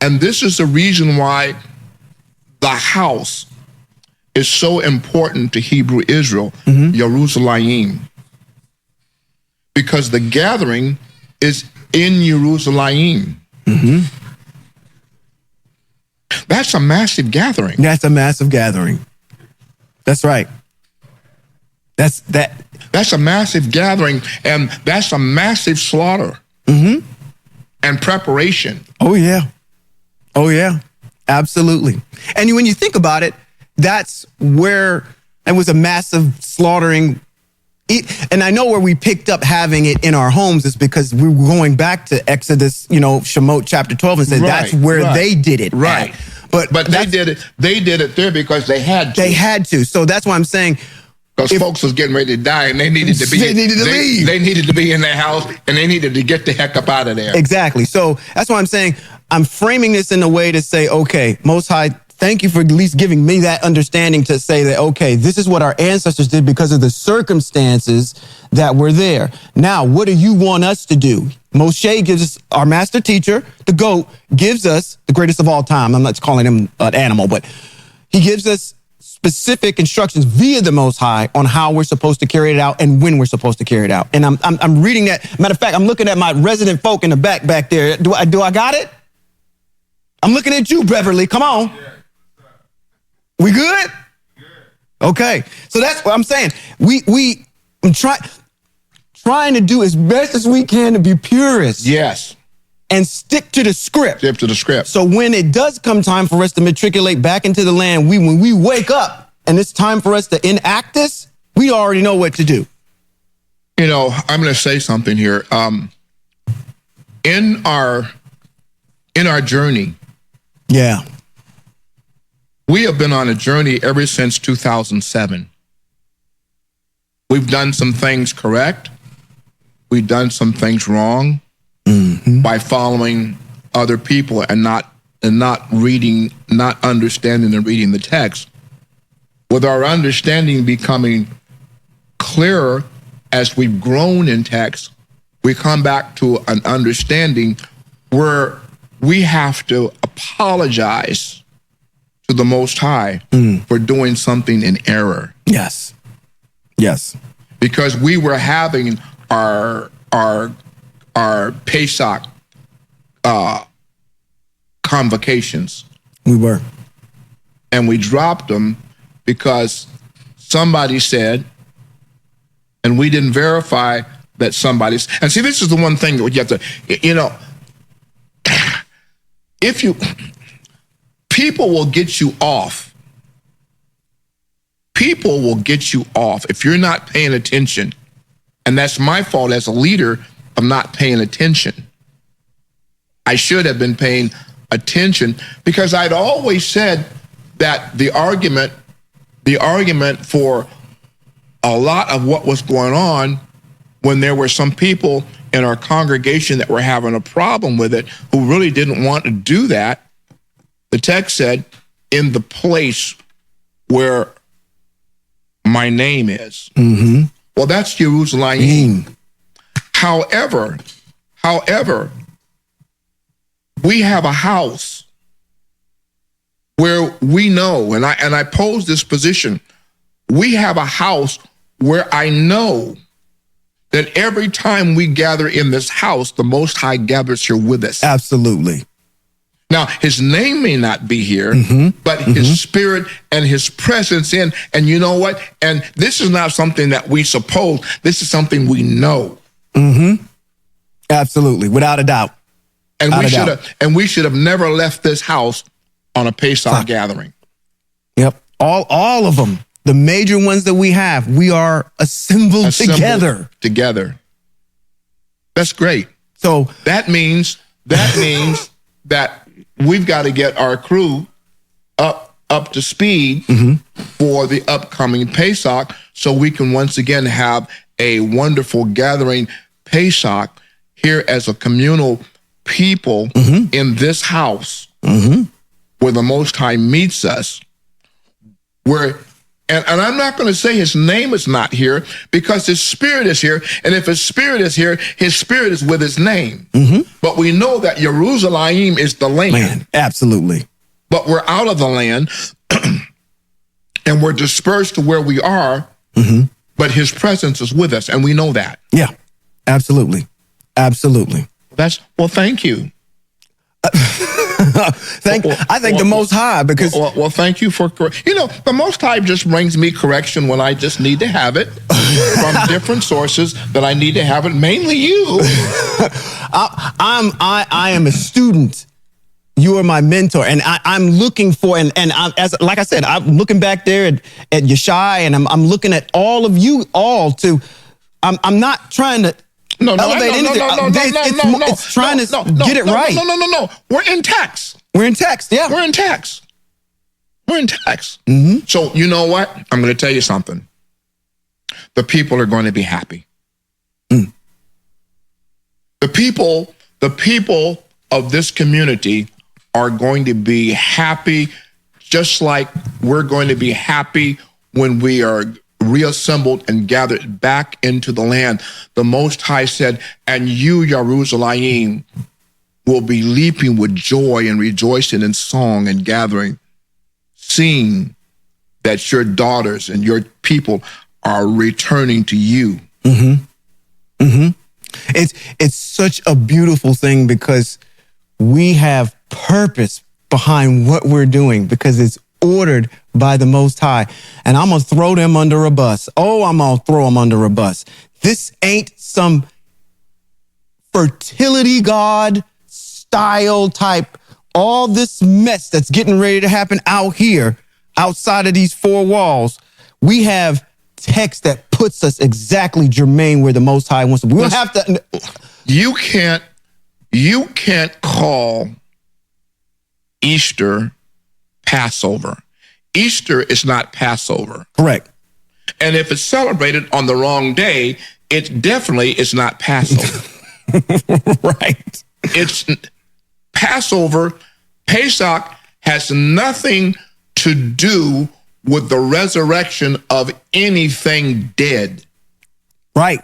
Speaker 3: and this is the reason why the house is so important to Hebrew Israel, Jerusalem, because the gathering is in Jerusalem. That's a massive gathering.
Speaker 1: That's a massive gathering. That's right.
Speaker 3: That's a massive gathering, and that's a massive slaughter and preparation.
Speaker 1: Oh, yeah. Absolutely. And when you think about it, that's where it was a massive slaughtering. And I know where we picked up having it in our homes is because we were going back to Exodus, Shemot chapter 12 and said that's where they did it.
Speaker 3: Right.
Speaker 1: At.
Speaker 3: But they did it there because they had to.
Speaker 1: They had to. So that's why I'm saying,
Speaker 3: because folks was getting ready to die and they needed to
Speaker 1: leave.
Speaker 3: They needed to be in their house and they needed to get the heck up out of there.
Speaker 1: Exactly. So that's why I'm saying I'm framing this in a way to say, okay, Most High, thank you for at least giving me that understanding to say that, okay, this is what our ancestors did because of the circumstances that were there. Now, what do you want us to do? Moshe gives us, our master teacher, the goat, gives us the greatest of all time. I'm not calling him an animal, but he gives us specific instructions via the Most High on how we're supposed to carry it out and when we're supposed to carry it out. And I'm reading that. Matter of fact, I'm looking at my resident folk in the back there. Do I got it? I'm looking at you, Beverly. Come on. We good? Okay. So that's what I'm saying. I'm trying to do as best as we can to be purists.
Speaker 3: Yes.
Speaker 1: And stick to the script.
Speaker 3: Stick to the script.
Speaker 1: So when it does come time for us to matriculate back into the land, when we wake up and it's time for us to enact this, we already know what to do.
Speaker 3: I'm going to say something here. In our journey, we have been on a journey ever since 2007. We've done some things correct. We've done some things wrong by following other people and not reading, not understanding and reading the text. With our understanding becoming clearer as we've grown in text, we come back to an understanding where we have to apologize to the Most High for doing something in error.
Speaker 1: Yes.
Speaker 3: Because we were having our Pesach convocations.
Speaker 1: We were.
Speaker 3: And we dropped them because somebody said, and we didn't verify that somebody's. And see, this is the one thing that you have to, people will get you off. People will get you off if you're not paying attention. And that's my fault as a leader of not paying attention. I should have been paying attention because I'd always said that the argument for a lot of what was going on when there were some people in our congregation that were having a problem with it who really didn't want to do that, the text said, in the place where my name is. Well, that's Jerusalem. However, we have a house where we know, and I pose this position, we have a house where I know that every time we gather in this house, the Most High gathers here with us.
Speaker 1: Absolutely.
Speaker 3: Now, his name may not be here, but his spirit and his presence in, and you know what? And this is not something that we suppose, this is something we know.
Speaker 1: Absolutely, without a doubt.
Speaker 3: And we should have never left this house on a Pesach gathering.
Speaker 1: Yep. All of them. The major ones that we have, we are assembled together.
Speaker 3: That's great.
Speaker 1: So
Speaker 3: that means that we've got to get our crew up to speed for the upcoming Pesach, so we can once again have a wonderful gathering Pesach here as a communal people in this house where the Most High meets us. And I'm not going to say his name is not here, because his spirit is here. And if his spirit is here, his spirit is with his name. But we know that Jerusalem is the land.
Speaker 1: Absolutely.
Speaker 3: But we're out of the land and we're dispersed to where we are, but his presence is with us. And we know that.
Speaker 1: Yeah, absolutely. Absolutely.
Speaker 3: Thank you.
Speaker 1: I thank the Most High, because
Speaker 3: thank you for the Most High just brings me correction when I just need to have it from different sources that I need to have it, mainly you.
Speaker 1: I am a student. You are my mentor, and I'm looking for like I said, I'm looking back there at Yeshai, and I'm looking at all of you all to. I'm not trying to. Elevate anything. It's trying to get it right.
Speaker 3: No. We're in text.
Speaker 1: Yeah.
Speaker 3: We're in text. So you know what? I'm going to tell you something. The people are going to be happy. The people of this community are going to be happy, just like we're going to be happy when we are reassembled and gathered back into the land. The Most High said, and you, Jerusalem, will be leaping with joy and rejoicing in song and gathering, seeing that your daughters and your people are returning to you.
Speaker 1: It's such a beautiful thing, because we have purpose behind what we're doing, because it's ordered by the Most High. And I'm going to throw them under a bus. I'm going to throw them under a bus. This ain't some fertility god style type, all this mess that's getting ready to happen out here, outside of these four walls. We have text that puts us exactly germane where the Most High wants to be. We don't have to.
Speaker 3: You can't call Easter Passover. Easter is not Passover.
Speaker 1: Correct.
Speaker 3: And if it's celebrated on the wrong day, it definitely is not Passover.
Speaker 1: Right.
Speaker 3: It's Passover. Pesach has nothing to do with the resurrection of anything dead.
Speaker 1: Right.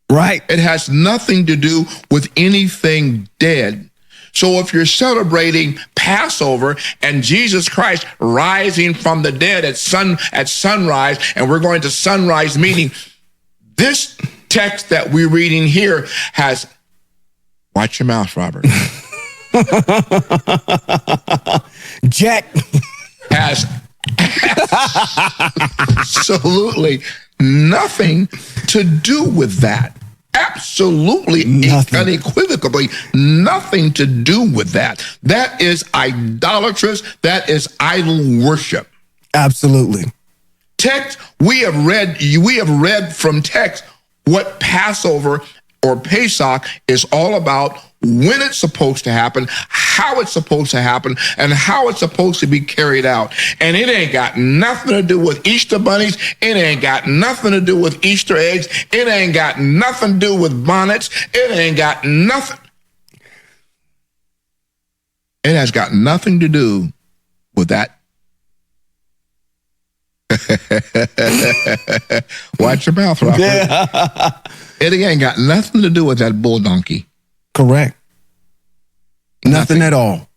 Speaker 3: It has nothing to do with anything dead. So if you're celebrating Passover and Jesus Christ rising from the dead at sunrise, and we're going to sunrise meeting, this text that we're reading here has, watch your mouth, Robert.
Speaker 1: Jack
Speaker 3: has absolutely nothing to do with that. Absolutely, unequivocally, nothing to do with that. That is idolatrous. That is idol worship.
Speaker 1: Absolutely.
Speaker 3: Text, we have read from text what Passover or Pesach is all about, when it's supposed to happen, how it's supposed to happen, and how it's supposed to be carried out. And it ain't got nothing to do with Easter bunnies. It ain't got nothing to do with Easter eggs. It ain't got nothing to do with bonnets. It ain't got nothing. It has got nothing to do with that. Watch your mouth, Robert. Yeah. It ain't got nothing to do with that bull donkey.
Speaker 1: Correct. Nothing at all.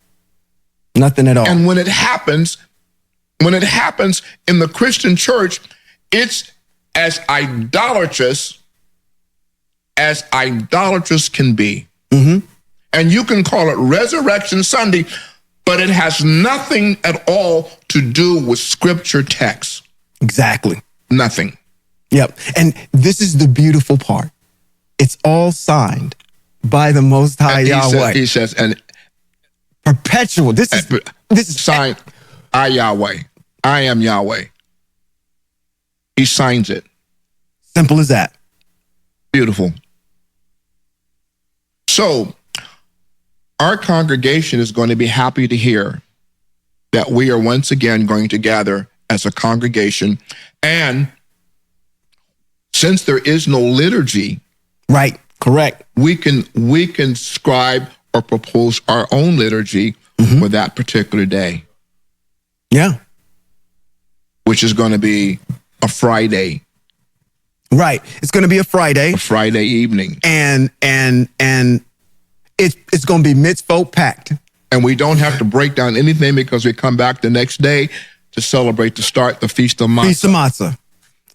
Speaker 1: Nothing at all.
Speaker 3: And when it happens in the Christian church, it's as idolatrous can be.
Speaker 1: Mm-hmm.
Speaker 3: And you can call it Resurrection Sunday, but it has nothing at all to do with scripture text.
Speaker 1: Exactly.
Speaker 3: Nothing.
Speaker 1: Yep. And this is the beautiful part. it's all signed by the Most High Yahweh.
Speaker 3: He says, and
Speaker 1: perpetual. This is
Speaker 3: signed, I Yahweh. I am Yahweh. He signs it.
Speaker 1: Simple as that.
Speaker 3: Beautiful. So, our congregation is going to be happy to hear that we are once again going to gather as a congregation. And since there is no liturgy,
Speaker 1: right, correct,
Speaker 3: we can scribe or propose our own liturgy for that particular day.
Speaker 1: Yeah.
Speaker 3: Which is going to be a Friday.
Speaker 1: Right. It's going to be a Friday.
Speaker 3: A Friday evening.
Speaker 1: And it's going to be mitzvot packed.
Speaker 3: And we don't have to break down anything because we come back the next day to celebrate the Feast of Matzah.
Speaker 1: Feast of Matzah.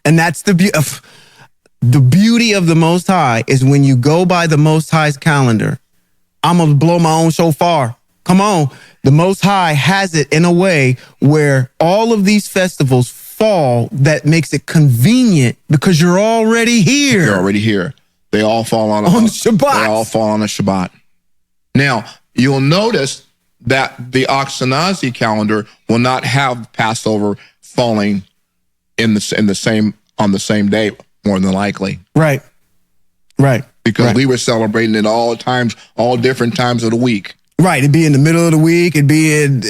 Speaker 1: And that's the beauty of the Most High is when you go by the Most High's calendar. I'm going to blow my own shofar. Come on. The Most High has it in a way where all of these festivals fall that makes it convenient because you're already here.
Speaker 3: You're already here. They all fall on
Speaker 1: Shabbat.
Speaker 3: They all fall on a Shabbat. Now, you'll notice that the Ashkenazi calendar will not have Passover falling on the same day, more than likely.
Speaker 1: Right.
Speaker 3: Because we were celebrating it all different times of the week.
Speaker 1: Right. It'd be in the middle of the week. It'd be in.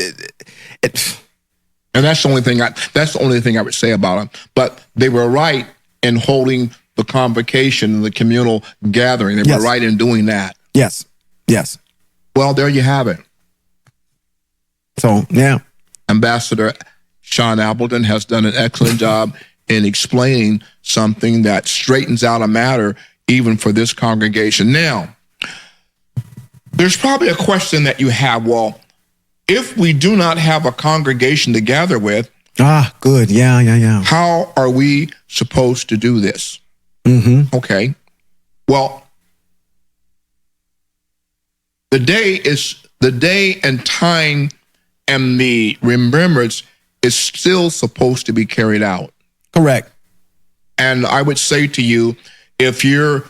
Speaker 3: And that's the only thing I would say about them. But they were right in holding the convocation, the communal gathering. They were right in doing that.
Speaker 1: Yes.
Speaker 3: Well, there you have it.
Speaker 1: So, yeah.
Speaker 3: Ambassador Shawn Appleton has done an excellent job in explaining something that straightens out a matter even for this congregation. Now, there's probably a question that you have. Well, if we do not have a congregation to gather with,
Speaker 1: good. Yeah.
Speaker 3: How are we supposed to do this? Okay. Well, the day and time and the remembrance is still supposed to be carried out.
Speaker 1: Correct.
Speaker 3: And I would say to you, if you're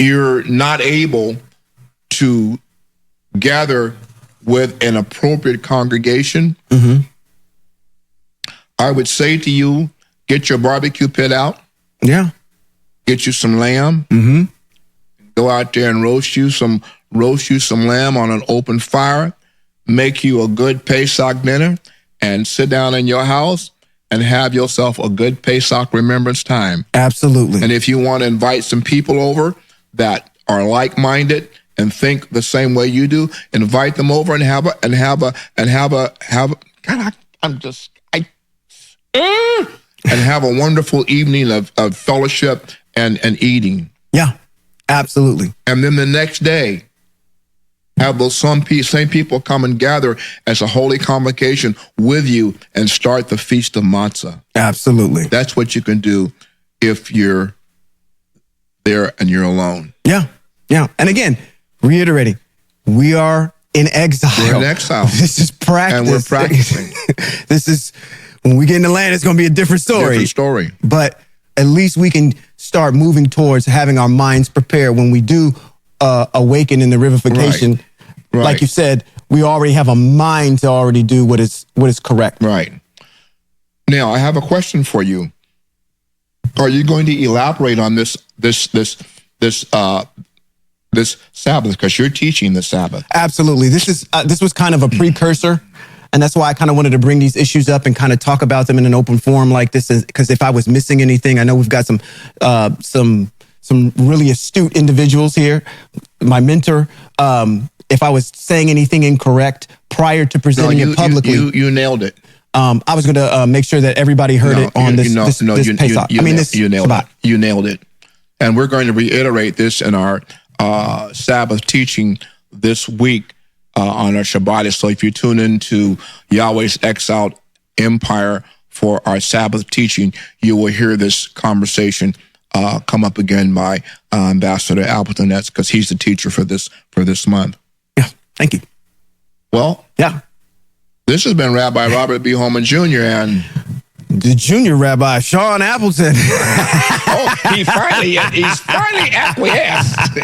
Speaker 3: you're not able to gather with an appropriate congregation, I would say to you, get your barbecue pit out.
Speaker 1: Yeah.
Speaker 3: Get you some lamb. Go out there and roast you some lamb on an open fire. Make you a good Pesach dinner and sit down in your house and have yourself a good Pesach remembrance time.
Speaker 1: Absolutely.
Speaker 3: And if you want to invite some people over that are like-minded and think the same way you do, invite them over and have a wonderful evening of fellowship and eating.
Speaker 1: Yeah, absolutely.
Speaker 3: And then the next day, have those same people come and gather as a holy convocation with you and start the Feast of Matzah.
Speaker 1: Absolutely.
Speaker 3: That's what you can do if you're there and you're alone.
Speaker 1: Yeah. And again, reiterating, we are in exile.
Speaker 3: We're in exile.
Speaker 1: This is practice.
Speaker 3: And we're practicing.
Speaker 1: This is, when we get in the land, it's going to be a different story. But at least we can start moving towards having our minds prepared when we do awaken in the revivification.
Speaker 3: Right.
Speaker 1: Like you said, we already have a mind to already do what is correct.
Speaker 3: Right. Now, I have a question for you. Are you going to elaborate on this Sabbath, because you're teaching the Sabbath?
Speaker 1: Absolutely. This was kind of a precursor, and that's why I kind of wanted to bring these issues up and kind of talk about them in an open forum like this. Because if I was missing anything, I know we've got some really astute individuals here. My mentor. If I was saying anything incorrect prior to presenting it publicly,
Speaker 3: you nailed it.
Speaker 1: I was going to make sure that everybody heard it on this Pesach.
Speaker 3: You nailed it. You nailed it. And we're going to reiterate this in our Sabbath teaching this week on our Shabbat. So if you tune into Yahweh's Exile Empire for our Sabbath teaching, you will hear this conversation come up again by Ambassador Appleton. That's because he's the teacher for this month.
Speaker 1: Yeah, thank you.
Speaker 3: Well,
Speaker 1: yeah.
Speaker 3: This has been Rabbi Robert B. Holman Jr. and
Speaker 1: the junior rabbi, Shawn Appleton.
Speaker 3: he's finally acquiesced.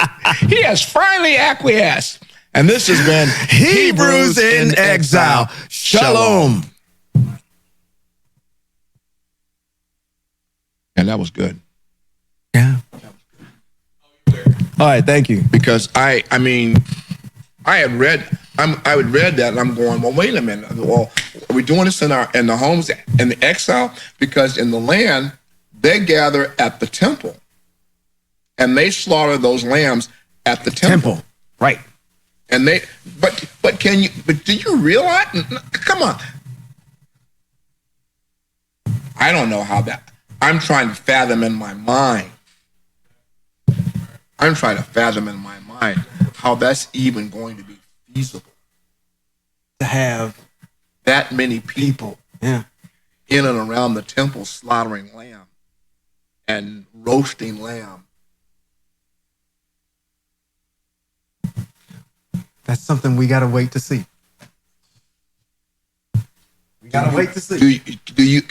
Speaker 3: He has finally acquiesced. And this has been
Speaker 1: Hebrews in Exile. Shalom.
Speaker 3: And that was good.
Speaker 1: Yeah. All right, thank you.
Speaker 3: Because I had read that and I'm going, well, wait a minute. Well, are we doing this in the homes in the exile? Because in the land, they gather at the temple and they slaughter those lambs at the temple.
Speaker 1: Right.
Speaker 3: And but do you realize? Come on. I don't know how that, I'm trying to fathom in my mind. How that's even going to be feasible.
Speaker 1: To have
Speaker 3: that many people
Speaker 1: in
Speaker 3: and around the temple slaughtering lamb and roasting lamb.
Speaker 1: That's something we got to wait to see. We got to wait to see.
Speaker 3: Do you,